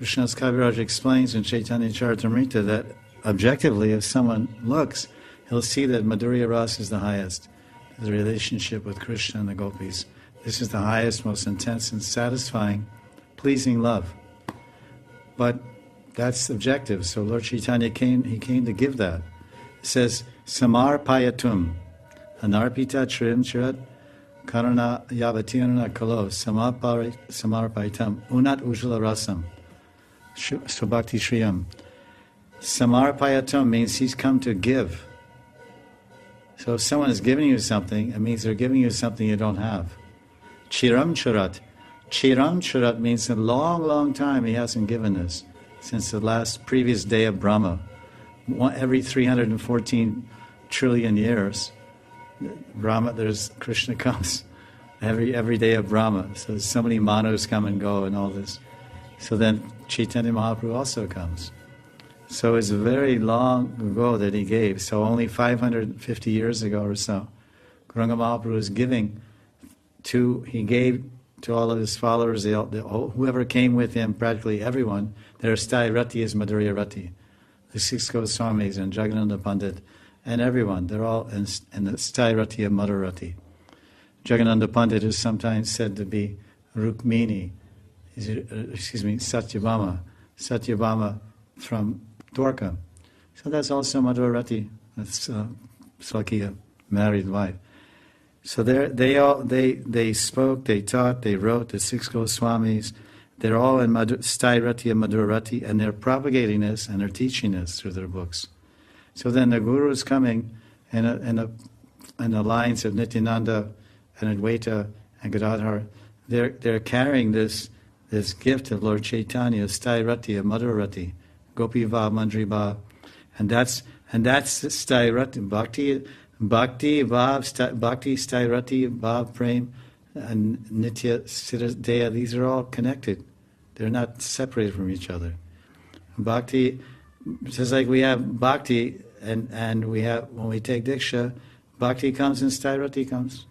Krishna's Kaviraj explains in Chaitanya Charitamrita that objectively, if someone looks, he'll see that Madhurya Rasa is the highest. The relationship with Krishna and the gopis. This is the highest, most intense and satisfying, pleasing love. But that's objective. So Lord Chaitanya came to give that. It says, Samarpayatum, Anarpita Trim Chirat Karana Yavatirana Kalo, Samarpayatam, Unat Ujjala Rasam, Subhakti Shriyam. Samarpayatum means he's come to give. So if someone is giving you something, it means they're giving you something you don't have. Chiram Churat. Chiram Churat means a long, long time he hasn't given this. Since the previous day of Brahma. Every 314 trillion years, Krishna comes. Every day of Brahma. So many Manus come and go and all this. So then Chaitanya Mahaprabhu also comes. So it's very long ago that he gave. So only 550 years ago or so, Gauranga Mahaprabhu was he gave to all of his followers, whoever came with him, practically everyone, their Sthai Rati is Madhurya Rati. The 6 Goswamis and Jagannatha Pandit and everyone, they're all in the Sthai Rati of Madhurya Rati. Jagannatha Pandit is sometimes said to be Rukmini, Satyabhama from Dwarka. So that's also Madhurya Rati, that's Swakiya, married wife. So they spoke, they taught, they wrote, the 6 Goswamis. They're all in Sthai Rati and Madhurya Rati, and they're propagating this and they're teaching this through their books. So then the Guru is coming in the lines of Nityananda and Advaita and Gadadhar. They're carrying this gift of Lord Chaitanya, Sthai Rati and Madhurya Rati, Gopi Vav, Mandri Bhav, and that's Sthai Rati, Bhakti, Sthai Rati, Bhav, Prem, and Nitya, Siddha, these are all connected. They're not separated from each other. Bhakti, just like we have Bhakti, and we have, when we take Diksha, Bhakti comes and Sthai Rati comes.